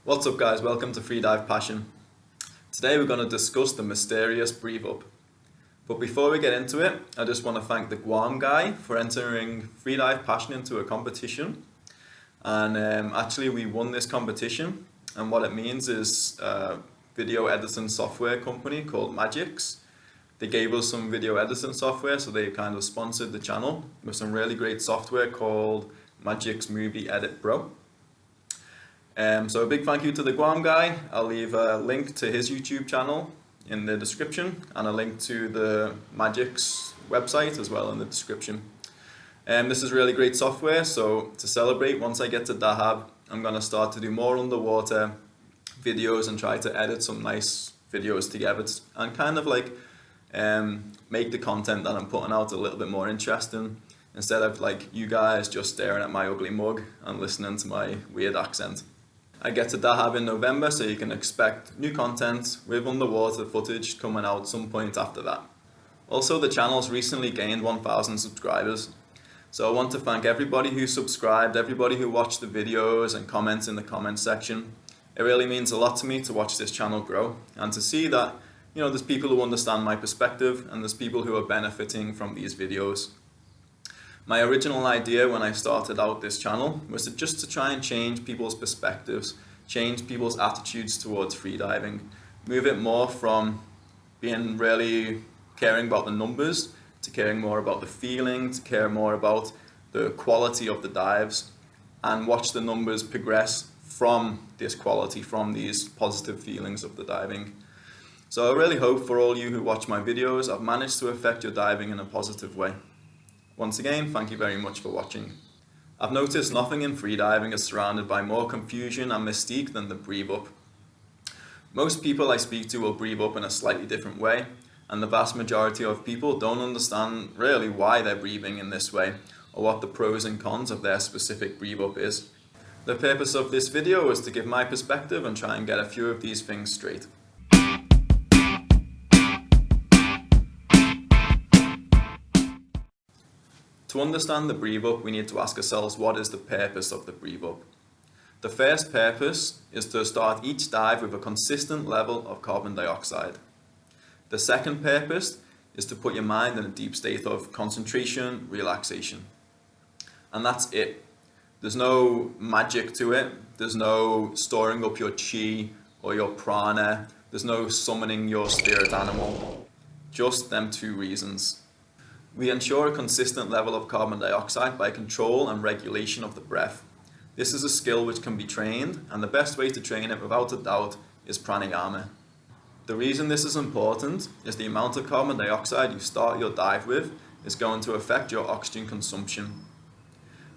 What's up guys, welcome to Freedive Passion. Today we're going to discuss the mysterious breathe up. But before we get into it, I just want to thank the Guam guy for entering Freedive Passion into a competition. And actually we won this competition, and what it means is a video editing software company called Magix. They gave us some video editing software, so they kind of sponsored the channel with some really great software called Magix Movie Edit Pro. So a big thank you to the Guam guy. I'll leave a link to his YouTube channel in the description and a link to the Magix website as well in the description. This is really great software, so to celebrate, once I get to Dahab, I'm going to start to do more underwater videos and try to edit some nice videos together and kind of like make the content that I'm putting out a little bit more interesting, instead of like you guys just staring at my ugly mug and listening to my weird accent. I get to Dahab in November, so you can expect new content with underwater footage coming out some point after that. Also, the channel's recently gained 1,000 subscribers. So I want to thank everybody who subscribed, everybody who watched the videos and comments in the comment section. It really means a lot to me to watch this channel grow and to see that, you know, there's people who understand my perspective and there's people who are benefiting from these videos. My original idea when I started out this channel was just to try and change people's perspectives, change people's attitudes towards freediving, move it more from being really caring about the numbers to caring more about the feeling, to care more about the quality of the dives, and watch the numbers progress from this quality, from these positive feelings of the diving. So I really hope for all you who watch my videos, I've managed to affect your diving in a positive way. Once again, thank you very much for watching. I've noticed nothing in freediving is surrounded by more confusion and mystique than the breathe up. Most people I speak to will breathe up in a slightly different way, and the vast majority of people don't understand really why they're breathing in this way, or what the pros and cons of their specific breathe up is. The purpose of this video is to give my perspective and try and get a few of these things straight. To understand the breathe up, we need to ask ourselves, what is the purpose of the breathe up? The first purpose is to start each dive with a consistent level of carbon dioxide. The second purpose is to put your mind in a deep state of concentration, relaxation. And that's it. There's no magic to it. There's no storing up your chi or your prana. There's no summoning your spirit animal. Just them two reasons. We ensure a consistent level of carbon dioxide by control and regulation of the breath. This is a skill which can be trained, and the best way to train it without a doubt is pranayama. The reason this is important is the amount of carbon dioxide you start your dive with is going to affect your oxygen consumption.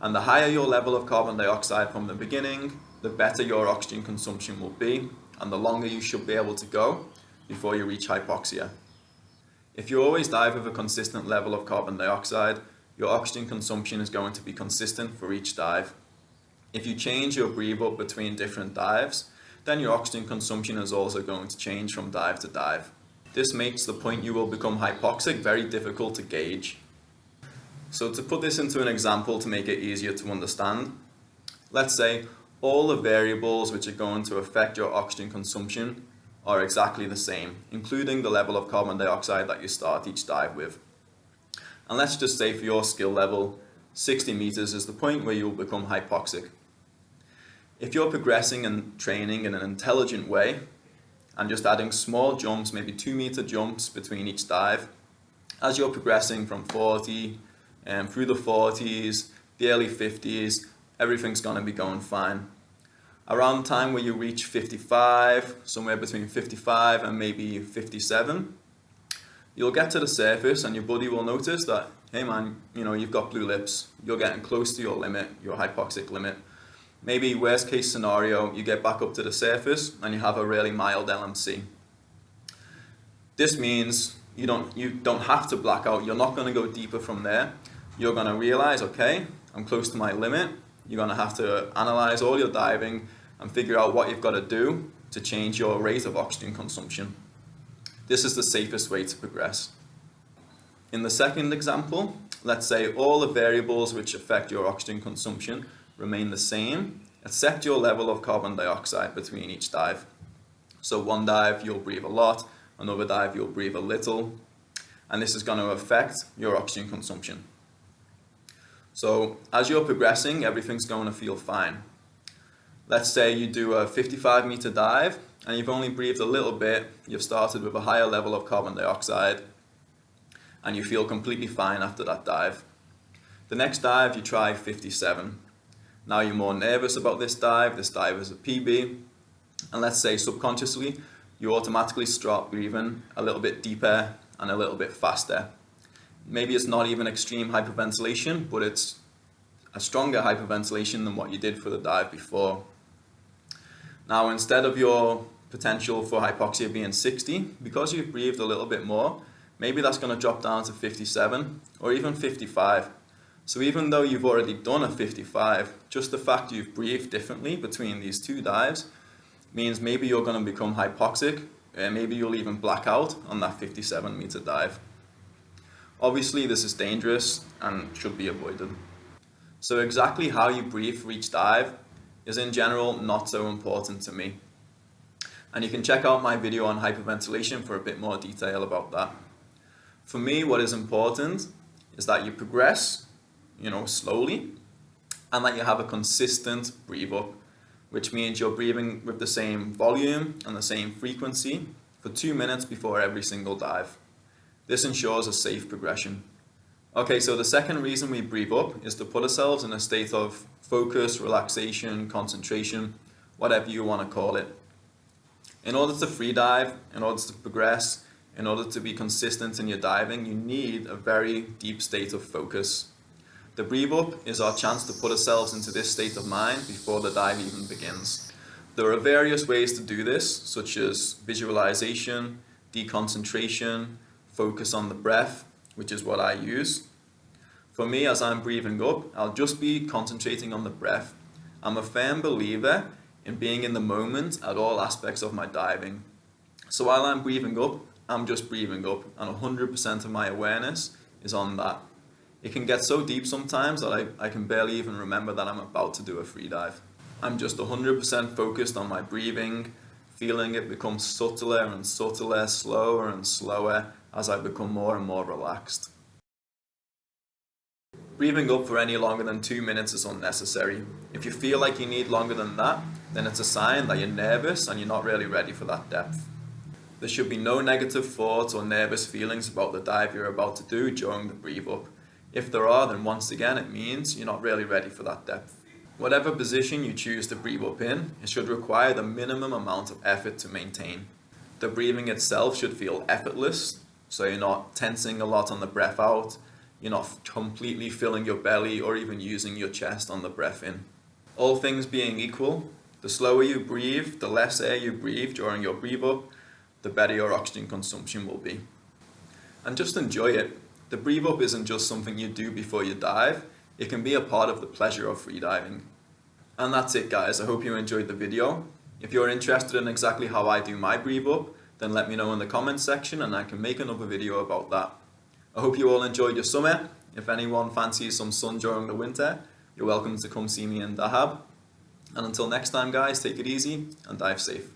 And the higher your level of carbon dioxide from the beginning, the better your oxygen consumption will be, and the longer you should be able to go before you reach hypoxia. If you always dive with a consistent level of carbon dioxide, your oxygen consumption is going to be consistent for each dive. If you change your breathe up between different dives, then your oxygen consumption is also going to change from dive to dive. This makes the point you will become hypoxic very difficult to gauge. So to put this into an example to make it easier to understand, let's say all the variables which are going to affect your oxygen consumption are exactly the same, including the level of carbon dioxide that you start each dive with. And let's just say for your skill level, 60 meters is the point where you'll become hypoxic. If you're progressing and training in an intelligent way, and just adding small jumps, maybe 2-meter jumps between each dive, as you're progressing from 40 through the 40s, the early 50s, everything's going to be going fine. Around the time where you reach 55, somewhere between 55 and maybe 57, you'll get to the surface and your buddy will notice that, hey man, you know, you've got blue lips, you're getting close to your limit, your hypoxic limit. Maybe worst case scenario, you get back up to the surface and you have a really mild LMC. This means you don't have to black out, you're not going to go deeper from there. You're going to realize, okay, I'm close to my limit. You're going to have to analyze all your diving and figure out what you've got to do to change your rate of oxygen consumption. This is the safest way to progress. In the second example, let's say all the variables which affect your oxygen consumption remain the same, accept your level of carbon dioxide between each dive. So one dive you'll breathe a lot, another dive you'll breathe a little, and this is going to affect your oxygen consumption. So as you're progressing, everything's going to feel fine. Let's say you do a 55-meter dive and you've only breathed a little bit, you've started with a higher level of carbon dioxide, and you feel completely fine after that dive. The next dive you try 57. Now you're more nervous about this dive is a PB, and let's say subconsciously you automatically start breathing a little bit deeper and a little bit faster. Maybe it's not even extreme hyperventilation, but it's a stronger hyperventilation than what you did for the dive before. Now instead of your potential for hypoxia being 60, because you've breathed a little bit more, maybe that's going to drop down to 57 or even 55. So even though you've already done a 55, just the fact you've breathed differently between these two dives means maybe you're going to become hypoxic, and maybe you'll even black out on that 57-meter dive. Obviously this is dangerous and should be avoided. So exactly how you breathe for each dive is in general not so important to me. And you can check out my video on hyperventilation for a bit more detail about that. For me, what is important is that you progress, slowly, and that you have a consistent breathe up, which means you're breathing with the same volume and the same frequency for 2 minutes before every single dive. This ensures a safe progression. Okay, so the second reason we breathe up is to put ourselves in a state of focus, relaxation, concentration, whatever you want to call it. In order to free dive, in order to progress, in order to be consistent in your diving, you need a very deep state of focus. The breathe up is our chance to put ourselves into this state of mind before the dive even begins. There are various ways to do this, such as visualization, deconcentration, focus on the breath, which is what I use. For me, as I'm breathing up, I'll just be concentrating on the breath. I'm a firm believer in being in the moment at all aspects of my diving. So while I'm breathing up, I'm just breathing up, and 100% of my awareness is on that. It can get so deep sometimes that I can barely even remember that I'm about to do a free dive. I'm just 100% focused on my breathing, feeling it become subtler and subtler, slower and slower as I become more and more relaxed. Breathing up for any longer than 2 minutes is unnecessary. If you feel like you need longer than that, then it's a sign that you're nervous and you're not really ready for that depth. There should be no negative thoughts or nervous feelings about the dive you're about to do during the breathe up. If there are, then once again it means you're not really ready for that depth. Whatever position you choose to breathe up in, it should require the minimum amount of effort to maintain. The breathing itself should feel effortless, so you're not tensing a lot on the breath out, you're not completely filling your belly or even using your chest on the breath in. All things being equal, the slower you breathe, the less air you breathe during your breathe up, the better your oxygen consumption will be. And just enjoy it. The breathe up isn't just something you do before you dive, it can be a part of the pleasure of freediving. And that's it guys, I hope you enjoyed the video. If you're interested in exactly how I do my breathe up, then let me know in the comments section and I can make another video about that. I hope you all enjoyed your summer. If anyone fancies some sun during the winter, you're welcome to come see me in Dahab. And until next time guys, take it easy and dive safe.